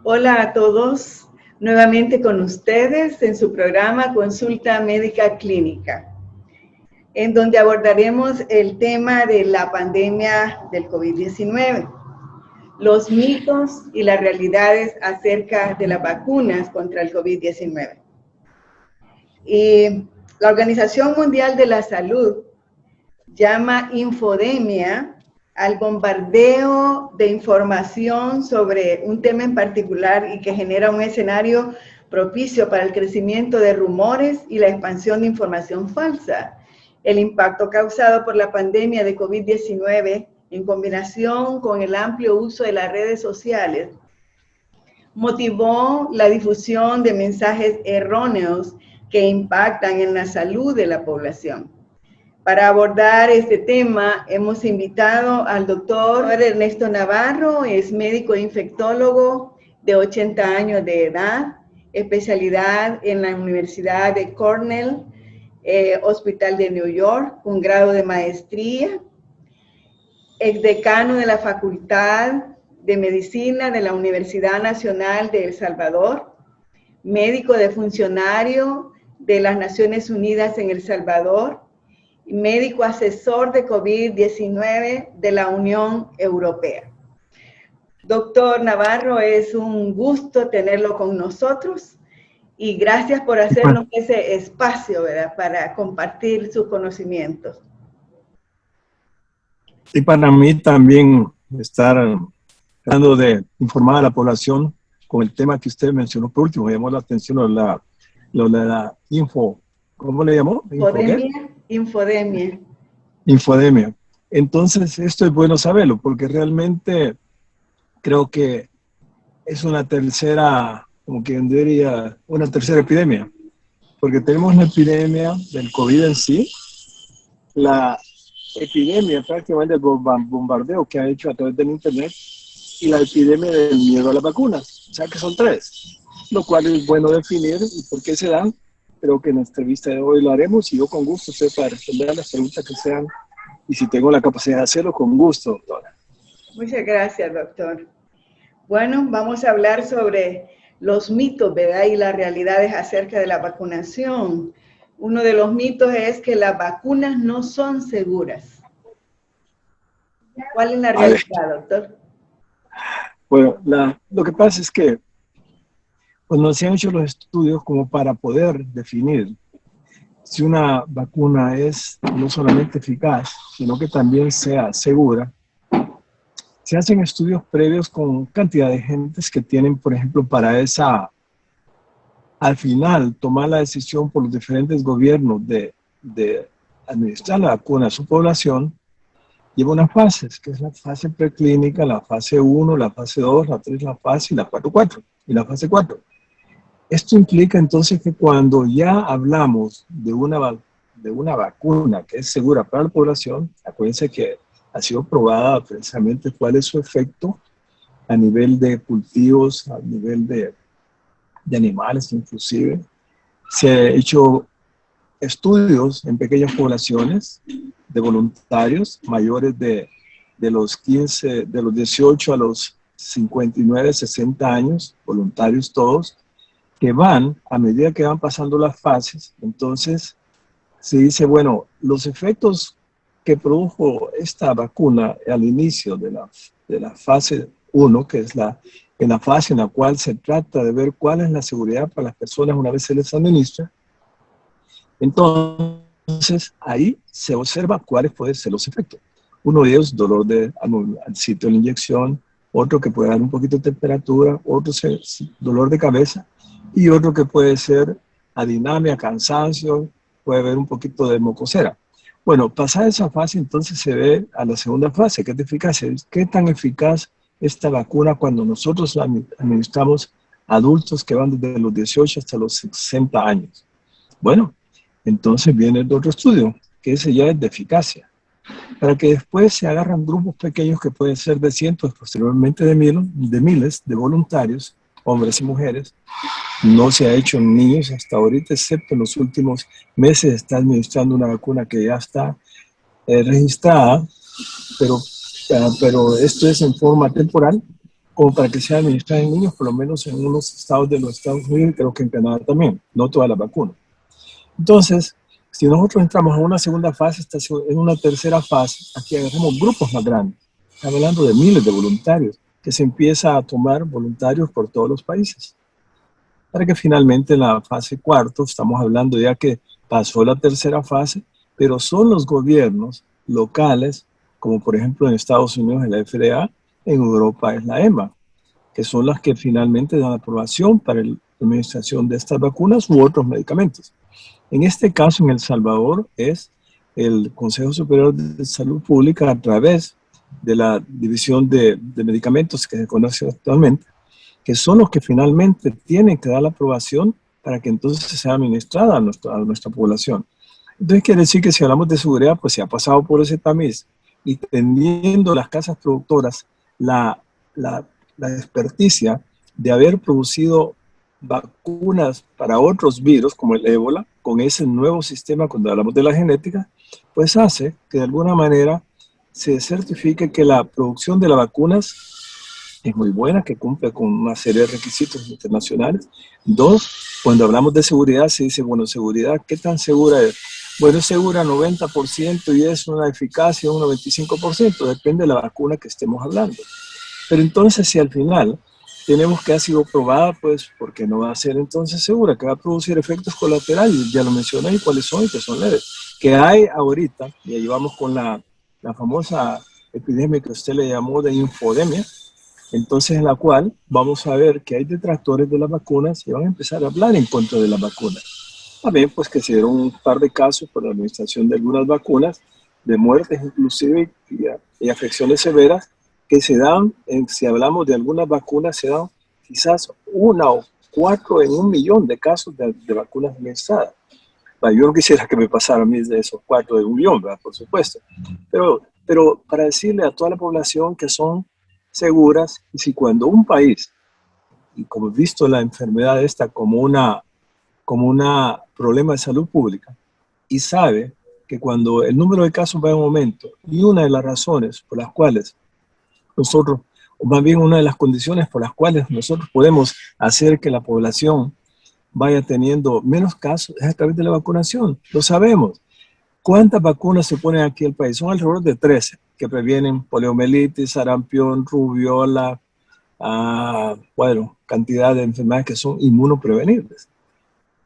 Hola a todos, nuevamente con ustedes en su programa Consulta Médica Clínica, en donde abordaremos el tema de la pandemia del COVID-19, los mitos y las realidades acerca de las vacunas contra el COVID-19. Y la Organización Mundial de la Salud llama infodemia al bombardeo de información sobre un tema en particular y que genera un escenario propicio para el crecimiento de rumores y la expansión de información falsa. El impacto causado por la pandemia de COVID-19 en combinación con el amplio uso de las redes sociales motivó la difusión de mensajes erróneos que impactan en la salud de la población. Para abordar este tema, hemos invitado al doctor Ernesto Navarro, es médico infectólogo de 80 años de edad, especialidad en la Universidad de Cornell, Hospital de New York, un grado de maestría, exdecano de la Facultad de Medicina de la Universidad Nacional de El Salvador, médico de funcionario de las Naciones Unidas en El Salvador, médico asesor de COVID-19 de la Unión Europea. Doctor Navarro, es un gusto tenerlo con nosotros y gracias por hacernos ese espacio, ¿verdad?, para compartir sus conocimientos. Y para mí también estar tratando de informar a la población con el tema que usted mencionó por último, me llamó la atención lo de la info, ¿cómo le llamó? Infodemia. Infodemia. Entonces, esto es bueno saberlo, porque realmente creo que es una tercera, como quien diría, una tercera epidemia, porque tenemos la epidemia del COVID en sí, la epidemia prácticamente del bombardeo que ha hecho a través del internet y la epidemia del miedo a las vacunas, o sea que son tres, lo cual es bueno definir y por qué se dan. Creo que en la entrevista de hoy lo haremos y yo con gusto estoy para responder a las preguntas que sean y si tengo la capacidad de hacerlo, con gusto, doctora. Muchas gracias, doctor. Bueno, vamos a hablar sobre los mitos, ¿verdad?, y las realidades acerca de la vacunación. Uno de los mitos es que las vacunas no son seguras. ¿Cuál es la realidad, doctor? Bueno, lo que pasa es que no se han hecho los estudios como para poder definir si una vacuna es no solamente eficaz, sino que también sea segura. Se hacen estudios previos con cantidad de gentes que tienen, por ejemplo, al final, tomar la decisión por los diferentes gobiernos de administrar la vacuna a su población. Lleva unas fases, que es la fase preclínica, la fase 1, la fase 2, la 3, la fase y la 4 y la fase 4. Esto implica entonces que cuando ya hablamos de una vacuna que es segura para la población, acuérdense que ha sido probada precisamente cuál es su efecto a nivel de cultivos, a nivel de animales inclusive. Se han hecho estudios en pequeñas poblaciones de voluntarios mayores de los 18 a los 59, 60 años, voluntarios todos, que van, a medida que van pasando las fases, entonces se dice, bueno, los efectos que produjo esta vacuna al inicio de la fase 1, que es en la fase en la cual se trata de ver cuál es la seguridad para las personas una vez se les administra, entonces ahí se observa cuáles pueden ser los efectos. Uno de ellos, dolor al sitio de la inyección, otro que puede dar un poquito de temperatura, otro dolor de cabeza, y otro que puede ser adinamia, cansancio, puede haber un poquito de mucosera. Bueno, pasada esa fase, entonces se ve a la segunda fase, que es de eficacia. ¿Qué tan eficaz esta vacuna cuando nosotros la administramos a adultos que van desde los 18 hasta los 60 años? Bueno, entonces viene el otro estudio, que ese ya es de eficacia. Para que después se agarran grupos pequeños que pueden ser de cientos, posteriormente de miles de voluntarios, hombres y mujeres. No se ha hecho en niños hasta ahorita, excepto en los últimos meses está administrando una vacuna que ya está registrada, pero esto es en forma temporal como para que sea administrada en niños, por lo menos en unos estados de los Estados Unidos y creo que en Canadá también, no todas las vacunas. Entonces, si nosotros entramos en una segunda fase, en una tercera fase, aquí agarramos grupos más grandes. Estamos hablando de miles de voluntarios, que se empieza a tomar voluntarios por todos los países. Para que finalmente en la fase cuarto, estamos hablando ya que pasó la tercera fase, pero son los gobiernos locales, como por ejemplo en Estados Unidos es la FDA, en Europa es la EMA, que son las que finalmente dan aprobación para la administración de estas vacunas u otros medicamentos. En este caso, en El Salvador, es el Consejo Superior de Salud Pública a través de la División de Medicamentos que se conoce actualmente, que son los que finalmente tienen que dar la aprobación para que entonces sea administrada a nuestra población. Entonces quiere decir que si hablamos de seguridad, pues se ha pasado por ese tamiz y teniendo las casas productoras la experticia de haber producido vacunas para otros virus como el ébola, con ese nuevo sistema cuando hablamos de la genética, pues hace que de alguna manera se certifique que la producción de las vacunas es muy buena, que cumple con una serie de requisitos internacionales. Dos, cuando hablamos de seguridad se dice, bueno, seguridad, ¿qué tan segura es? Bueno, es segura 90% y es una eficacia un 95%, depende de la vacuna que estemos hablando. Pero entonces si al final tenemos que ha sido probada, pues porque no va a ser entonces segura, que va a producir efectos colaterales, ya lo mencioné, y cuáles son y que son leves. Que hay ahorita, y ahí vamos con la famosa epidemia que usted le llamó de infodemia, entonces en la cual vamos a ver que hay detractores de las vacunas y van a empezar a hablar en contra de las vacunas. También pues que se dieron un par de casos por la administración de algunas vacunas, de muertes inclusive y afecciones severas, que se dan, si hablamos de algunas vacunas, se dan quizás 1 o 4 en 1.000.000 de casos de vacunas administradas. Yo no quisiera que me pasara a mí de esos 4 de 1.000.000, ¿verdad? Por supuesto. Pero para decirle a toda la población que son seguras, y si cuando un país, y como he visto la enfermedad esta como una problema de salud pública, y sabe que cuando el número de casos va en aumento, y una de las razones por las cuales nosotros, o más bien una de las condiciones por las cuales nosotros podemos hacer que la población vaya teniendo menos casos es a través de la vacunación. Lo sabemos. ¿Cuántas vacunas se ponen aquí en el país? Son alrededor de 13 que previenen poliomielitis, sarampión, rubiola, bueno, cantidad de enfermedades que son inmunoprevenibles.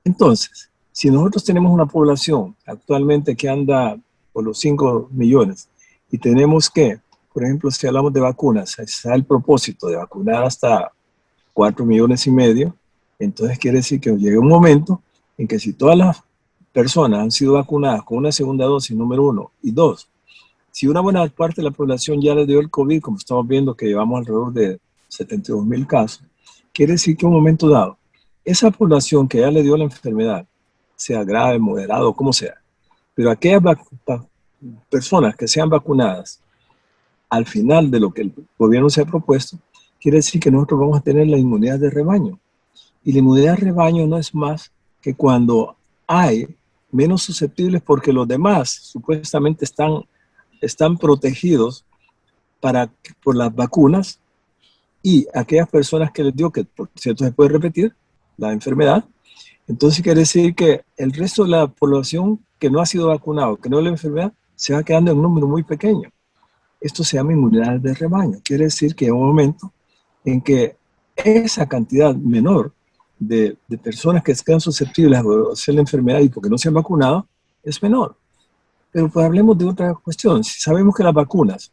Entonces, si nosotros tenemos una población actualmente que anda por los 5 millones y tenemos que, por ejemplo, si hablamos de vacunas, está el propósito de vacunar hasta 4,5 millones, entonces quiere decir que llegue un momento en que si todas las personas han sido vacunadas con una segunda dosis, número 1, y 2, si una buena parte de la población ya le dio el COVID, como estamos viendo que llevamos alrededor de 72,000 casos, quiere decir que en un momento dado, esa población que ya le dio la enfermedad, sea grave, moderado, como sea, pero aquellas personas que sean vacunadas al final de lo que el gobierno se ha propuesto, quiere decir que nosotros vamos a tener la inmunidad de rebaño. Y la inmunidad de rebaño no es más que cuando hay menos susceptibles porque los demás supuestamente están protegidos por las vacunas y aquellas personas que les dio, que por cierto se puede repetir, la enfermedad, entonces quiere decir que el resto de la población que no ha sido vacunado, que no la enfermedad, se va quedando en un número muy pequeño. Esto se llama inmunidad de rebaño. Quiere decir que hay un momento en que esa cantidad menor de personas que quedan susceptibles a hacer la enfermedad y porque no se han vacunado es menor. Pero pues hablemos de otra cuestión. Si sabemos que las vacunas,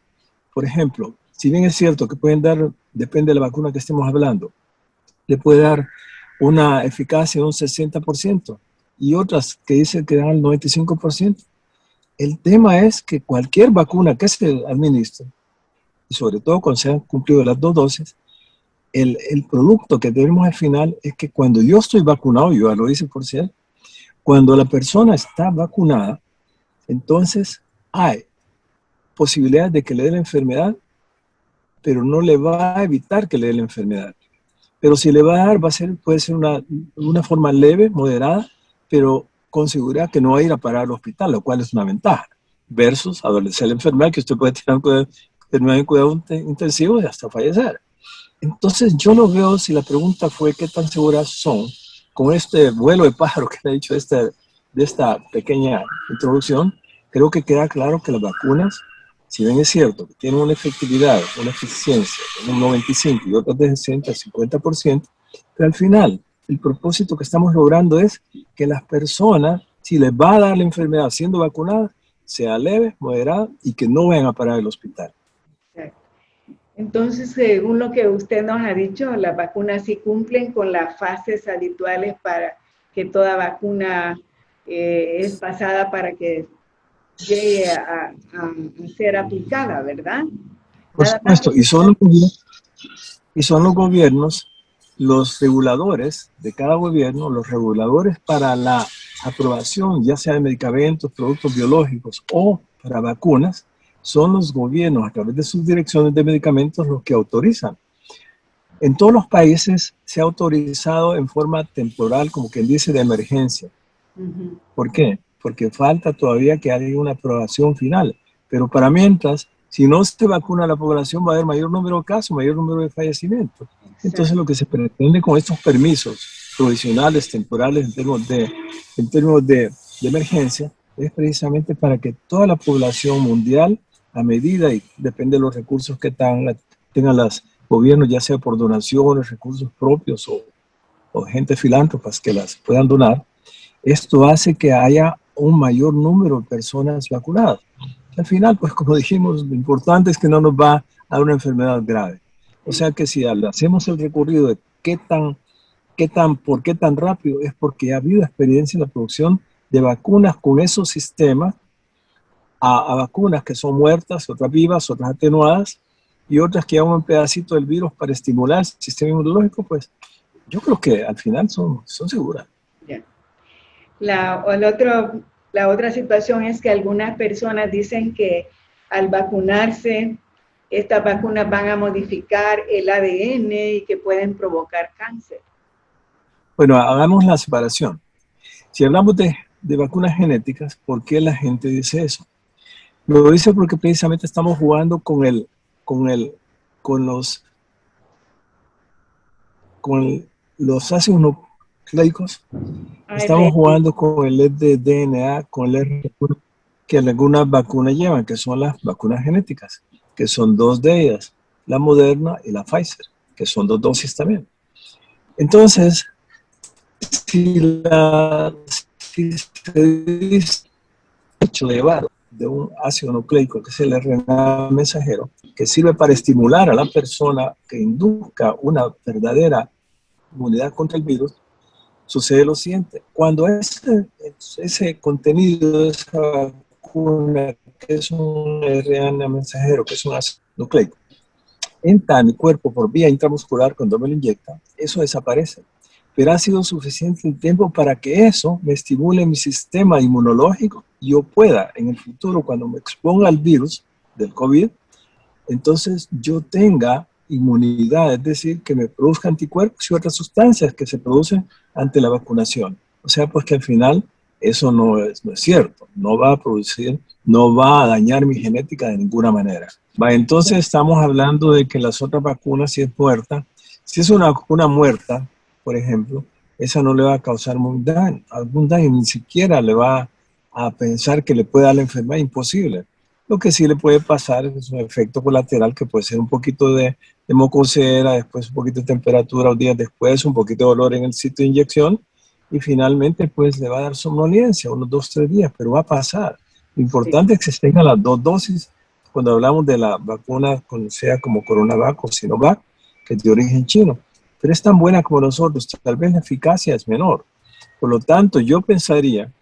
por ejemplo, si bien es cierto que pueden dar, depende de la vacuna que estemos hablando, le puede dar una eficacia de un 60% y otras que dicen que dan el 95%. El tema es que cualquier vacuna que se administre, y sobre todo cuando se han cumplido las 2 dosis, el producto que tenemos al final es que cuando yo estoy vacunado, yo ya lo hice por cierto, cuando la persona está vacunada, entonces hay posibilidades de que le dé la enfermedad, pero no le va a evitar que le dé la enfermedad. Pero si le va a dar, puede ser una forma leve, moderada, pero con seguridad que no va a ir a parar al hospital, lo cual es una ventaja, versus adolecer la enfermedad, que usted puede tener en cuidado intensivo y hasta fallecer. Entonces yo no veo si la pregunta fue qué tan seguras son con este vuelo de pájaro que me ha dicho de esta pequeña introducción. Creo que queda claro que las vacunas, si bien es cierto que tienen una efectividad, una eficiencia de un 95 y otras de 60 a 50%, pero al final el propósito que estamos logrando es que las personas, si les va a dar la enfermedad siendo vacunadas, sea leve, moderada y que no vayan a parar el hospital. Entonces, según lo que usted nos ha dicho, las vacunas sí cumplen con las fases habituales para que toda vacuna es pasada para que llegue a ser aplicada, ¿verdad? Por Nada más supuesto, y son los gobiernos, los reguladores de cada gobierno, los reguladores para la aprobación, ya sea de medicamentos, productos biológicos o para vacunas, son los gobiernos a través de sus direcciones de medicamentos los que autorizan. En todos los países se ha autorizado en forma temporal, como quien dice, de emergencia. ¿Por qué? Porque falta todavía que haya una aprobación final. Pero para mientras, si no se vacuna a la población, va a haber mayor número de casos, mayor número de fallecimientos. Entonces, lo que se pretende con estos permisos provisionales, temporales, en términos de emergencia, es precisamente para que toda la población mundial, a medida y depende de los recursos que tengan los gobiernos, ya sea por donaciones, recursos propios o gente filántropas que las puedan donar, esto hace que haya un mayor número de personas vacunadas. Al final, pues como dijimos, lo importante es que no nos va a dar una enfermedad grave. O sea que si hacemos el recorrido de por qué tan rápido, es porque ha habido experiencia en la producción de vacunas con esos sistemas a vacunas que son muertas, otras vivas, otras atenuadas y otras que llevan un pedacito del virus para estimular el sistema inmunológico, pues yo creo que al final son seguras. Yeah. La otra situación es que algunas personas dicen que al vacunarse, estas vacunas van a modificar el ADN y que pueden provocar cáncer. Bueno, hagamos la separación. Si hablamos de vacunas genéticas, ¿por qué la gente dice eso? Lo dice porque precisamente estamos jugando con los ácidos nucleicos. Estamos jugando con el DNA, con el RNA que algunas vacunas llevan, que son las vacunas genéticas, que son dos de ellas, la Moderna y la Pfizer, que son 2 dosis también. Entonces, si se dice hecho de llevar de un ácido nucleico, que es el RNA mensajero, que sirve para estimular a la persona que induzca una verdadera inmunidad contra el virus, sucede lo siguiente. Cuando ese contenido de esa vacuna, que es un RNA mensajero, que es un ácido nucleico, entra a mi cuerpo por vía intramuscular cuando me lo inyectan, eso desaparece. Pero ha sido suficiente el tiempo para que eso me estimule mi sistema inmunológico y yo pueda, en el futuro, cuando me exponga al virus del COVID, entonces yo tenga inmunidad, es decir, que me produzca anticuerpos y otras sustancias que se producen ante la vacunación. O sea, pues que al final eso no es cierto, no va a producir, no va a dañar mi genética de ninguna manera. Entonces estamos hablando de que las otras vacunas, si es muerta, si es una vacuna muerta, por ejemplo, esa no le va a causar algún daño, ni siquiera le va a pensar que le puede dar la enfermedad, imposible. Lo que sí le puede pasar es un efecto colateral que puede ser un poquito de mocosera, después un poquito de temperatura, o días después un poquito de dolor en el sitio de inyección y finalmente pues le va a dar somnolencia unos 2-3 días, pero va a pasar. Lo importante es que se tengan las 2 dosis cuando hablamos de la vacuna conocida como CoronaVac o Sinovac, que es de origen chino, pero es tan buena como nosotros, tal vez la eficacia es menor. Por lo tanto, yo pensaría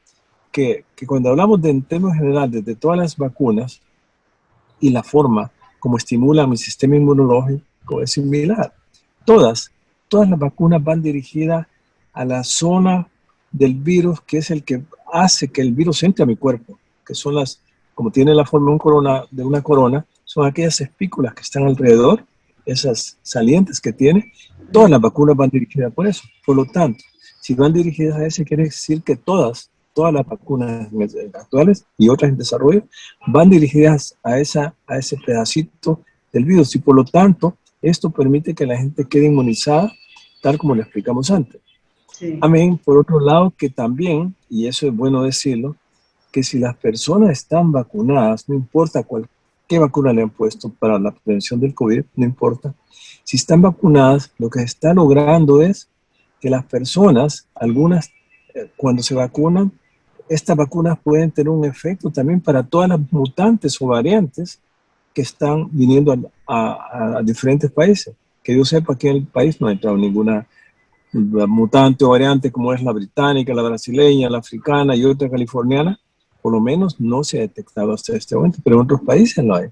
que cuando hablamos en términos generales de todas las vacunas y la forma como estimula mi sistema inmunológico es similar. Todas las vacunas van dirigidas a la zona del virus que es el que hace que el virus entre a mi cuerpo, que son como tiene la forma de una corona, son aquellas espículas que están alrededor, esas salientes que tiene. Todas las vacunas van dirigidas por eso. Por lo tanto, si van dirigidas a ese, quiere decir que todas las vacunas actuales y otras en desarrollo van dirigidas a ese pedacito del virus y por lo tanto Esto permite que la gente quede inmunizada, tal como lo explicamos antes. Sí. Amén. Por otro lado, que también, y eso es bueno decirlo, que si las personas están vacunadas, no importa qué vacuna le han puesto para la prevención del COVID, no importa, si están vacunadas, lo que se está logrando es que las personas, algunas, cuando se vacunan, estas vacunas pueden tener un efecto también para todas las mutantes o variantes que están viniendo a diferentes países. Que yo sepa que en el país no ha entrado ninguna mutante o variante como es la británica, la brasileña, la africana y otra californiana. Por lo menos no se ha detectado hasta este momento, pero en otros países lo hay.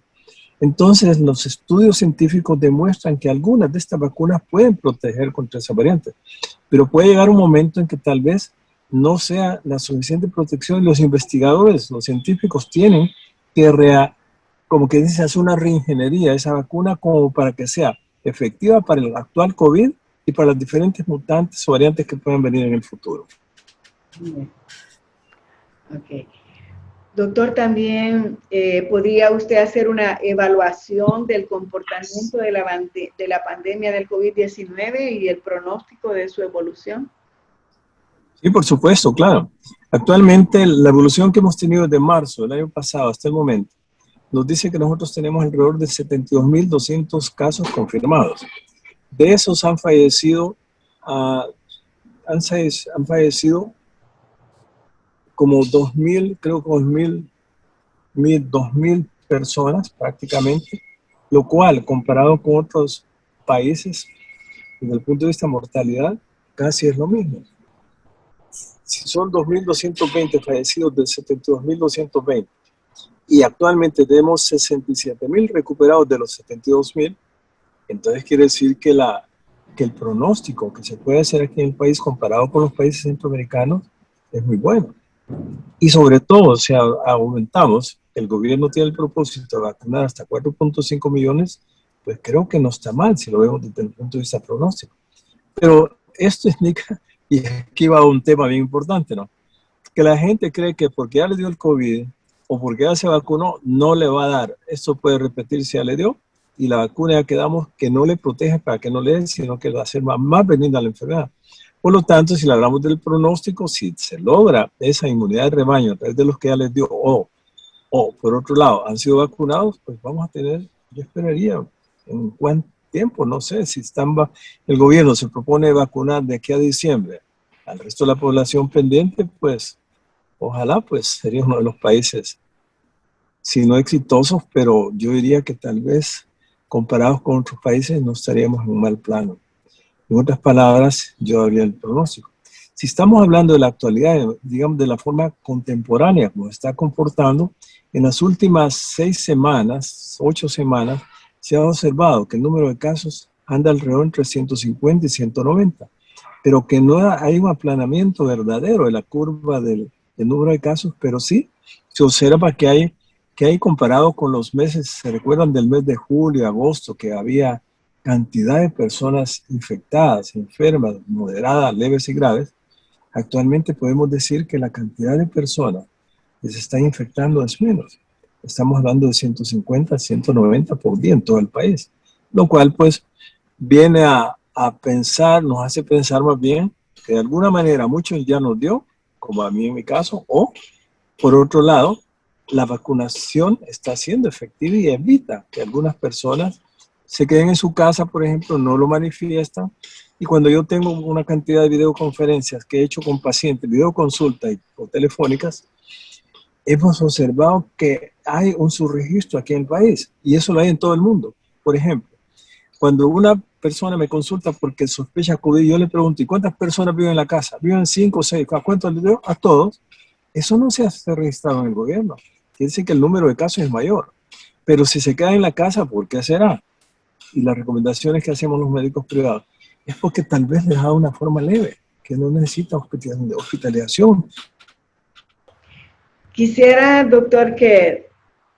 Entonces, los estudios científicos demuestran que algunas de estas vacunas pueden proteger contra esa variante, pero puede llegar un momento en que tal vez no sea la suficiente protección y los investigadores, los científicos tienen que, como que dice, hacer una reingeniería de esa vacuna como para que sea efectiva para el actual COVID y para las diferentes mutantes o variantes que puedan venir en el futuro. Bien. Ok. Doctor, también ¿podría usted hacer una evaluación del comportamiento de la pandemia del COVID-19 y el pronóstico de su evolución? Sí, por supuesto, claro. Actualmente la evolución que hemos tenido desde marzo del año pasado hasta el momento nos dice que nosotros tenemos alrededor de 72.200 casos confirmados. De esos han fallecido, han fallecido como 2.000, creo que 2.000 personas prácticamente, lo cual comparado con otros países desde el punto de vista de mortalidad casi es lo mismo. Si son 2.220 fallecidos de 72.220 y actualmente tenemos 67.000 recuperados de los 72.000, entonces quiere decir que el pronóstico que se puede hacer aquí en el país comparado con los países centroamericanos es muy bueno. Y sobre todo, si aumentamos, el gobierno tiene el propósito de vacunar hasta 4.5 millones, pues creo que no está mal si lo vemos desde el punto de vista pronóstico. Pero esto indica, y aquí va un tema bien importante, ¿no? Que la gente cree que porque ya le dio el COVID o porque ya se vacunó, no le va a dar. Esto puede repetir si ya le dio y la vacuna ya quedamos que no le protege para que no le den, sino que va a hacer más benigna la enfermedad. Por lo tanto, si le hablamos del pronóstico, si se logra esa inmunidad de rebaño a través de los que ya les dio o por otro lado han sido vacunados, pues vamos a tener, yo esperaría, en cuánto tiempo, no sé, si el gobierno se propone vacunar de aquí a diciembre al resto de la población pendiente, pues ojalá pues sería uno de los países, si no exitosos, pero yo diría que tal vez comparados con otros países no estaríamos en un mal plano. En otras palabras, yo daría el pronóstico. Si estamos hablando de la actualidad, digamos de la forma contemporánea como se está comportando, en las últimas 6 semanas, 8 semanas, se ha observado que el número de casos anda alrededor entre 150 y 190, pero que no hay un aplanamiento verdadero de la curva del número de casos, pero sí se observa que hay comparado con los meses, se recuerdan del mes de julio, agosto, que había cantidad de personas infectadas, enfermas, moderadas, leves y graves. Actualmente podemos decir que la cantidad de personas que se están infectando es menos. Estamos hablando de 150, 190 por día en todo el país, lo cual pues viene a pensar, nos hace pensar más bien que de alguna manera muchos ya nos dio, como a mí en mi caso, o por otro lado, la vacunación está siendo efectiva y evita que algunas personas se queden en su casa, por ejemplo, no lo manifiestan. Y cuando yo tengo una cantidad de videoconferencias que he hecho con pacientes, videoconsultas o telefónicas, hemos observado que hay un subregistro aquí en el país y eso lo hay en todo el mundo. Por ejemplo, cuando una persona me consulta porque sospecha COVID, yo le pregunto, ¿y cuántas personas viven en la casa? ¿Viven 5 o 6? ¿A cuántos le digo? A todos. Eso no se hace registrado en el gobierno. Quiere decir que el número de casos es mayor. Pero si se queda en la casa, ¿por qué será? Y las recomendaciones que hacemos los médicos privados es porque tal vez les da una forma leve, que no necesita hospitalización. Quisiera, doctor, que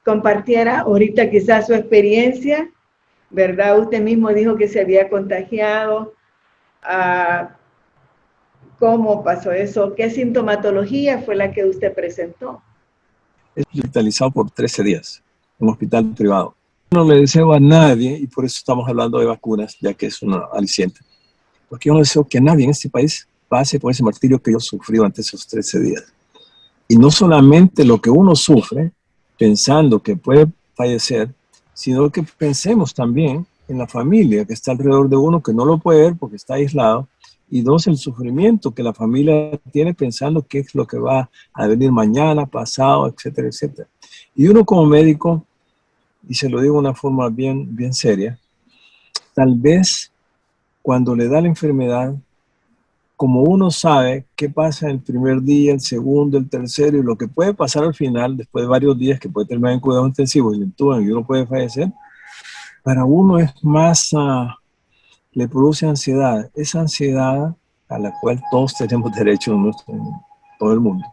compartiera ahorita quizás su experiencia, ¿verdad? Usted mismo dijo que se había contagiado. ¿Cómo pasó eso? ¿Qué sintomatología fue la que usted presentó? Es hospitalizado por 13 días en un hospital privado. no le deseo a nadie, y por eso estamos hablando de vacunas, ya que es una aliciente, porque yo no deseo que nadie en este país pase por ese martirio que yo sufrí durante esos 13 días. Y no solamente lo que uno sufre, pensando que puede fallecer, sino que pensemos también en la familia que está alrededor de uno, que no lo puede ver porque está aislado, y dos, el sufrimiento que la familia tiene pensando qué es lo que va a venir mañana, pasado, etcétera, etcétera. Y uno como médico, y se lo digo de una forma bien seria, tal vez cuando le da la enfermedad, como uno sabe qué pasa el primer día, el segundo, el tercero, y lo que puede pasar al final, después de varios días, que puede terminar en cuidados intensivos y le intuban y uno puede fallecer, para uno es más, le produce ansiedad. Esa ansiedad a la cual todos tenemos derecho en todo el mundo,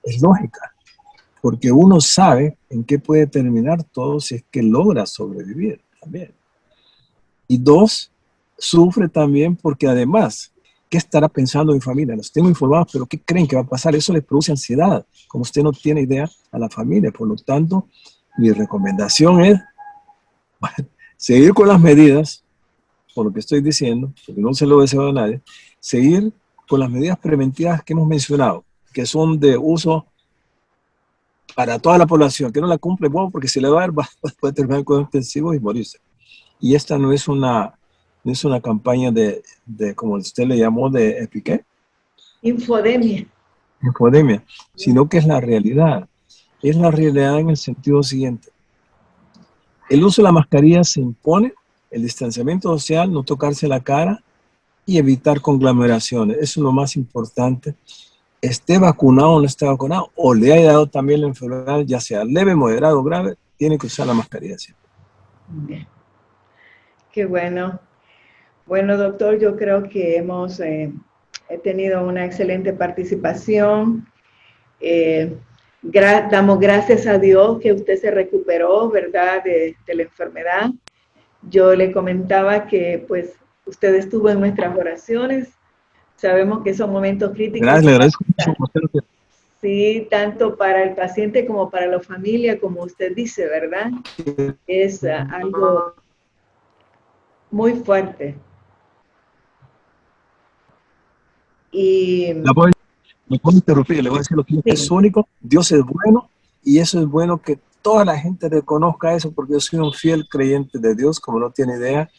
es lógica, porque uno sabe en qué puede terminar todo si es que logra sobrevivir también. Y dos, sufre también porque además, ¿qué estará pensando mi familia? Los tengo informados, pero ¿qué creen que va a pasar? Eso les produce ansiedad, como usted no tiene idea, a la familia. Por lo tanto, mi recomendación es seguir con las medidas, por lo que estoy diciendo, porque no se lo deseo a nadie, seguir con las medidas preventivas que hemos mencionado, que son de uso para toda la población, que no la cumple, bueno, porque si le va a dar, puede terminar con intensivos y morirse. Y esta no es una campaña como usted le llamó, de ¿qué? Infodemia. Infodemia, sino que es la realidad. Es la realidad en el sentido siguiente. El uso de la mascarilla se impone, el distanciamiento social, no tocarse la cara y evitar conglomeraciones. Eso es lo más importante. Esté vacunado o no esté vacunado, o le haya dado también la enfermedad, ya sea leve, moderado o grave, tiene que usar la mascarilla siempre. Bien. Qué bueno. Bueno, doctor, yo creo que hemos tenido una excelente participación. Damos gracias a Dios que usted se recuperó, ¿verdad?, de la enfermedad. Yo le comentaba que, pues, usted estuvo en nuestras oraciones. Sabemos que son momentos críticos. Gracias, le agradezco mucho. Sí, tanto para el paciente como para la familia, como usted dice, ¿verdad? Es algo muy fuerte. Y Me puedo interrumpir, le voy a decir lo que es único. Dios es bueno, y eso es bueno que toda la gente reconozca eso, porque yo soy un fiel creyente de Dios, como no tiene idea,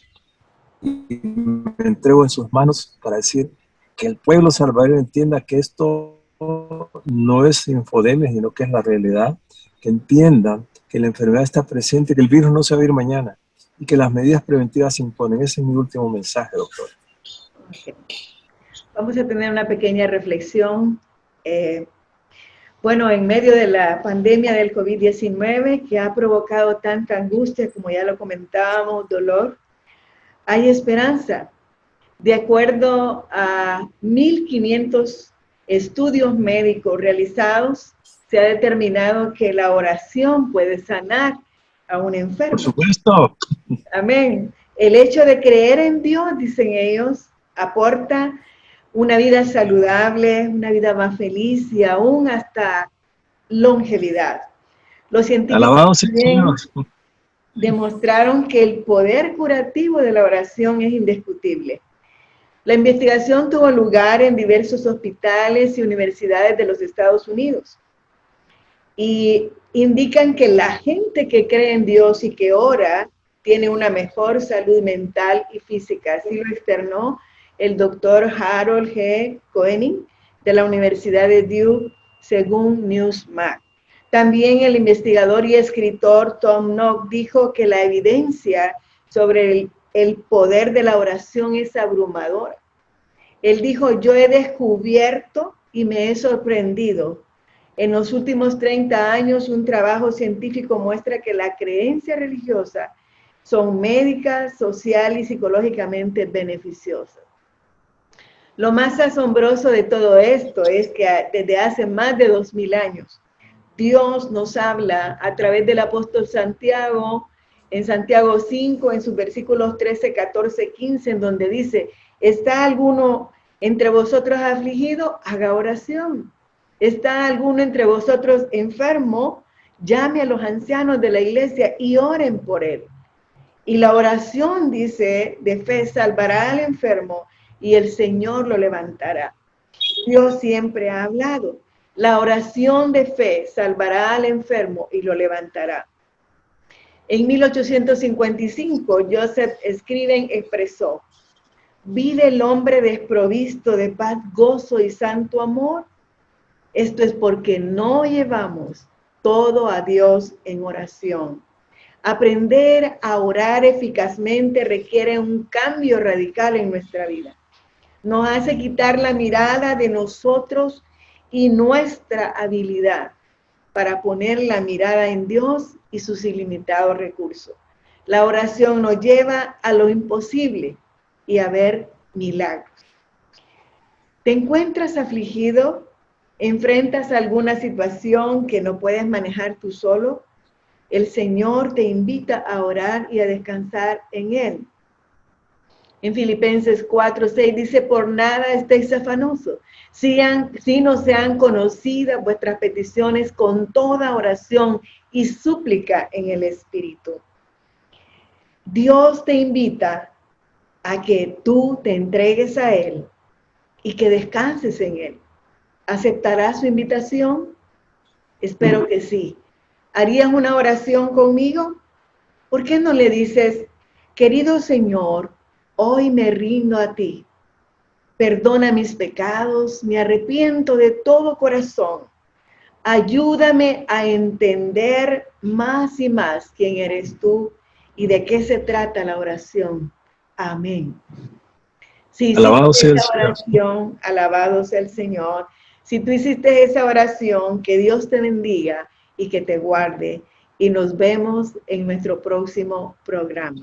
y me entrego en sus manos para decir que el pueblo salvadoreño entienda que esto no es infodemia, sino que es la realidad, que entiendan que la enfermedad está presente, que el virus no se va a ir mañana y que las medidas preventivas se imponen. Ese es mi último mensaje, doctor. Okay. Vamos a tener una pequeña reflexión. Bueno, en medio de la pandemia del COVID-19, que ha provocado tanta angustia, como ya lo comentábamos, dolor, hay esperanza. De acuerdo a 1.500 estudios médicos realizados, se ha determinado que la oración puede sanar a un enfermo. Por supuesto. Amén. El hecho de creer en Dios, dicen ellos, aporta una vida saludable, una vida más feliz y aún hasta longevidad. Los científicos también demostraron que el poder curativo de la oración es indiscutible. La investigación tuvo lugar en diversos hospitales y universidades de los Estados Unidos y indican que la gente que cree en Dios y que ora tiene una mejor salud mental y física. Así lo externó el doctor Harold G. Koenig de la Universidad de Duke, según Newsmax. También el investigador y escritor Tom Nock dijo que la evidencia sobre el poder de la oración es abrumadora. Él dijo, yo he descubierto y me he sorprendido. En los últimos 30 años, un trabajo científico muestra que la creencia religiosa son médicas, social y psicológicamente beneficiosas. Lo más asombroso de todo esto es que desde hace más de 2000 años, Dios nos habla a través del apóstol Santiago, en Santiago 5, en sus versículos 13, 14, 15, en donde dice, ¿está alguno entre vosotros afligido? Haga oración. ¿Está alguno entre vosotros enfermo? llame a los ancianos de la iglesia y oren por él. Y la oración, dice, de fe salvará al enfermo y el Señor lo levantará. Dios siempre ha hablado. La oración de fe salvará al enfermo y lo levantará. En 1855, Joseph Scriven expresó: ¿vive el hombre desprovisto de paz, gozo y santo amor? Esto es porque no llevamos todo a Dios en oración. Aprender a orar eficazmente requiere un cambio radical en nuestra vida. Nos hace quitar la mirada de nosotros y nuestra habilidad para poner la mirada en Dios y sus ilimitados recursos. La oración nos lleva a lo imposible y a ver milagros. ¿Te encuentras afligido? ¿Enfrentas alguna situación que no puedes manejar tú solo? El Señor te invita a orar y a descansar en Él. En Filipenses 4:6 dice: por nada estéis afanosos, si no sean conocidas vuestras peticiones con toda oración y súplica en el Espíritu. Dios te invita a que tú te entregues a Él y que descanses en Él. ¿Aceptarás su invitación? Espero que sí. ¿Harías una oración conmigo? ¿Por qué no le dices: querido Señor, hoy me rindo a ti? Perdona mis pecados, me arrepiento de todo corazón. Ayúdame a entender más y más quién eres tú y de qué se trata la oración. Amén. Si Alabado sea el esa oración, alabado sea el Señor. Si tú hiciste esa oración, que Dios te bendiga y que te guarde. Y nos vemos en nuestro próximo programa.